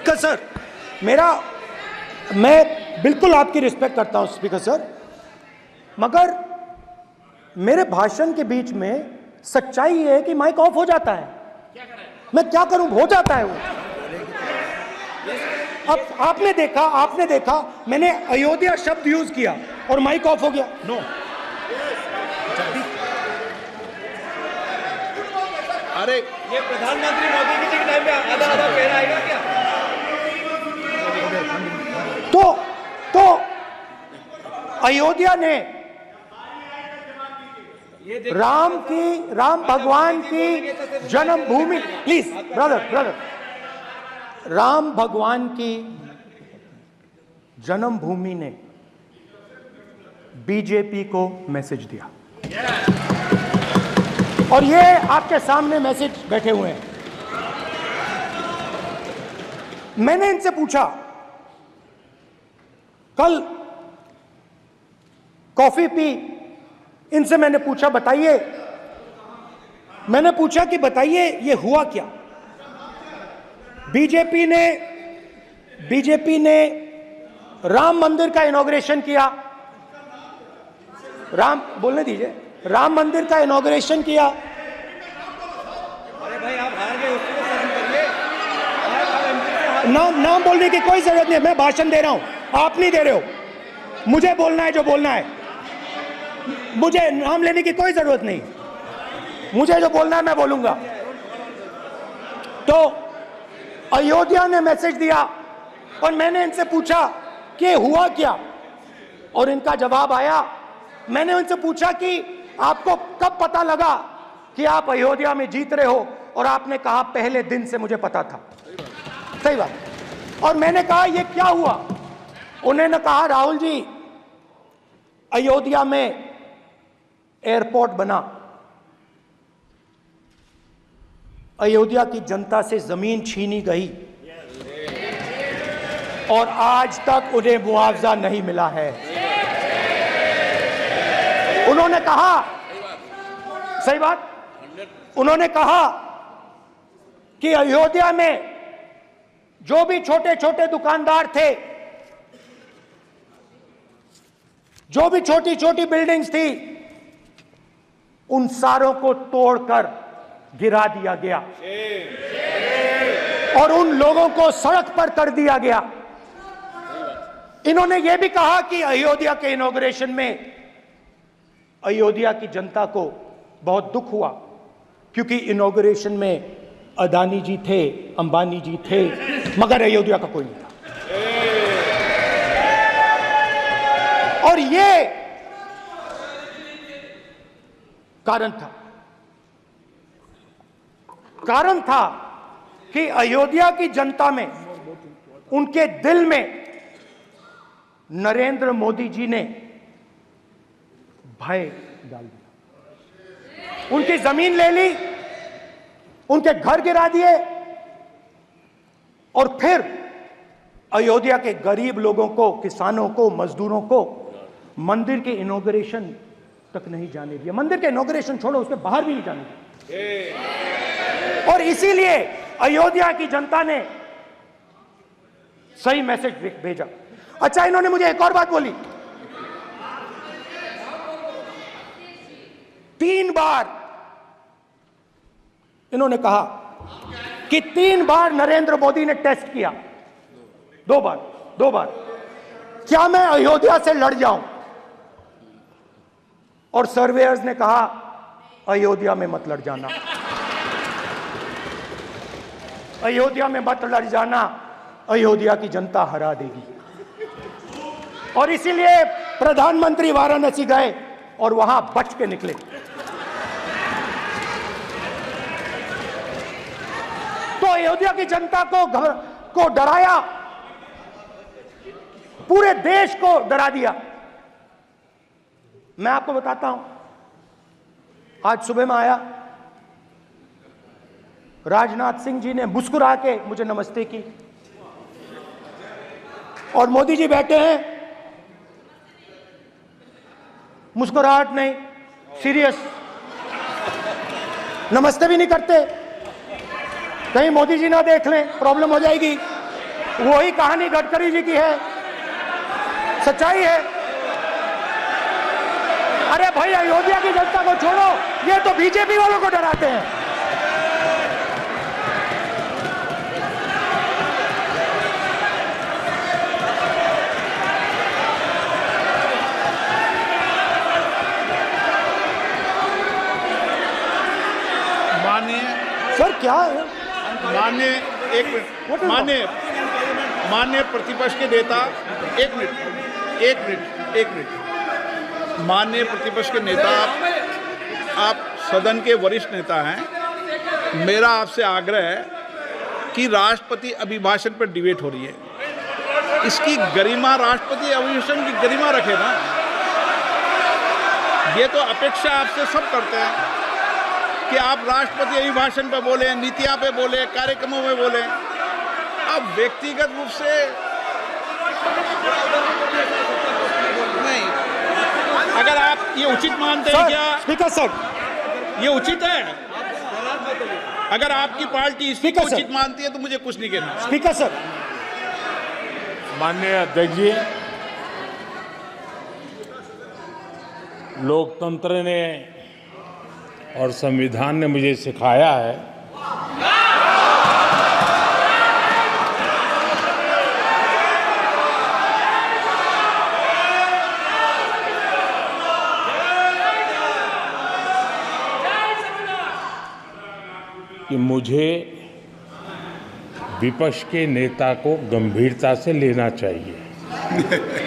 Speaker sir, मैं बिल्कुल आपकी रिस्पेक्ट करता हूं स्पीकर सर, मगर मेरे भाषण के बीच में सच्चाई है कि माइक ऑफ हो जाता है। मैं क्या करूं, हो जाता है वो। अब आपने देखा मैंने अयोध्या शब्द यूज किया और माइक ऑफ हो गया। नो, अरे ये प्रधानमंत्री मोदी जी के टाइम में आधा आधा पैरा आएगा क्या? तो अयोध्या ने राम भगवान की जन्मभूमि, प्लीज ब्रदर, राम भगवान की जन्मभूमि ने बीजेपी को मैसेज दिया, और ये आपके सामने मैसेज बैठे हुए हैं। मैंने इनसे पूछा, कल कॉफी पी, इनसे मैंने पूछा कि बताइए ये हुआ क्या। बीजेपी ने राम मंदिर का इनॉग्रेशन किया, बोलने दीजिए, राम मंदिर का इनॉग्रेशन किया। अरे भाई आप हार गए, उसको सहन करिए। नाम बोलने की कोई जरूरत नहीं है, मैं भाषण दे रहा हूं, आप नहीं दे रहे हो। मुझे बोलना है जो बोलना है, मुझे नाम लेने की कोई जरूरत नहीं, मुझे जो बोलना है मैं बोलूंगा। तो अयोध्या ने मैसेज दिया और मैंने इनसे पूछा कि हुआ क्या, और इनका जवाब आया। मैंने उनसे पूछा कि आपको कब पता लगा कि आप अयोध्या में जीत रहे हो, और आपने कहा पहले दिन से मुझे पता था। सही बात। और मैंने कहा ये क्या हुआ, उन्होंने कहा राहुल जी अयोध्या में एयरपोर्ट बना, अयोध्या की जनता से जमीन छीनी गई और आज तक उन्हें मुआवजा नहीं मिला है। उन्होंने कहा, सही बात, उन्होंने कहा कि अयोध्या में जो भी छोटे छोटे दुकानदार थे, जो भी छोटी छोटी बिल्डिंग्स थी, उन सारों को तोड़कर गिरा दिया गया और उन लोगों को सड़क पर कर दिया गया। इन्होंने यह भी कहा कि अयोध्या के इनॉग्रेशन में अयोध्या की जनता को बहुत दुख हुआ, क्योंकि इनॉग्रेशन में अदानी जी थे, अंबानी जी थे, मगर अयोध्या का कोई नहीं था। और ये कारण था कि अयोध्या की जनता में, उनके दिल में नरेंद्र मोदी जी ने भय डाल दिया। उनकी जमीन ले ली, उनके घर गिरा दिए, और फिर अयोध्या के गरीब लोगों को, किसानों को, मजदूरों को मंदिर के इनॉग्रेशन तक नहीं जाने दिया। मंदिर के इनॉग्रेशन छोड़ो, उसके बाहर भी नहीं जाने दिया। और इसीलिए अयोध्या की जनता ने सही मैसेज भेजा। अच्छा, इन्होंने मुझे एक और बात बोली, 3 बार इन्होंने कहा कि 3 बार नरेंद्र मोदी ने टेस्ट किया, 2 बार क्या मैं अयोध्या से लड़ जाऊं, और सर्वेयर्स ने कहा अयोध्या में मत लड़ जाना, अयोध्या में मत लड़ जाना, अयोध्या की जनता हरा देगी। और इसीलिए प्रधानमंत्री वाराणसी गए और वहां बच के निकले। तो अयोध्या की जनता को डराया, पूरे देश को डरा दिया। मैं आपको बताता हूं, आज सुबह में आया, राजनाथ सिंह जी ने मुस्कुरा के मुझे नमस्ते की, और मोदी जी बैठे हैं, मुस्कुराहट नहीं, सीरियस, नमस्ते भी नहीं करते, कहीं मोदी जी ना देख लें, प्रॉब्लम हो जाएगी। वही कहानी गडकरी जी की है, सच्चाई है। अरे भाई अयोध्या की जनता को छोड़ो, ये तो बीजेपी वालों को डराते हैं। सर क्या है? माननीय एक मिनट, माननीय प्रतिपक्ष के नेता, एक मिनट, माननीय प्रतिपक्ष के नेता, आप सदन के वरिष्ठ नेता हैं। मेरा आपसे आग्रह है कि राष्ट्रपति अभिभाषण पर डिबेट हो रही है, इसकी गरिमा, राष्ट्रपति अभिभाषण की गरिमा रखे ना। ये तो अपेक्षा आपसे सब करते हैं कि आप राष्ट्रपति अभिभाषण पे बोले, नीतियां पे बोले, कार्यक्रमों में बोले। अब व्यक्तिगत रूप से नहीं, अगर आप ये उचित मानते हैं क्या? स्पीकर सर, ये उचित है? अगर आपकी पार्टी इसको स्पीकर सर, उचित मानती है तो मुझे कुछ नहीं कहना। स्पीकर सर, माननीय अध्यक्ष जी, लोकतंत्र ने और संविधान ने मुझे सिखाया है कि मुझे विपक्ष के नेता को गंभीरता से लेना चाहिए।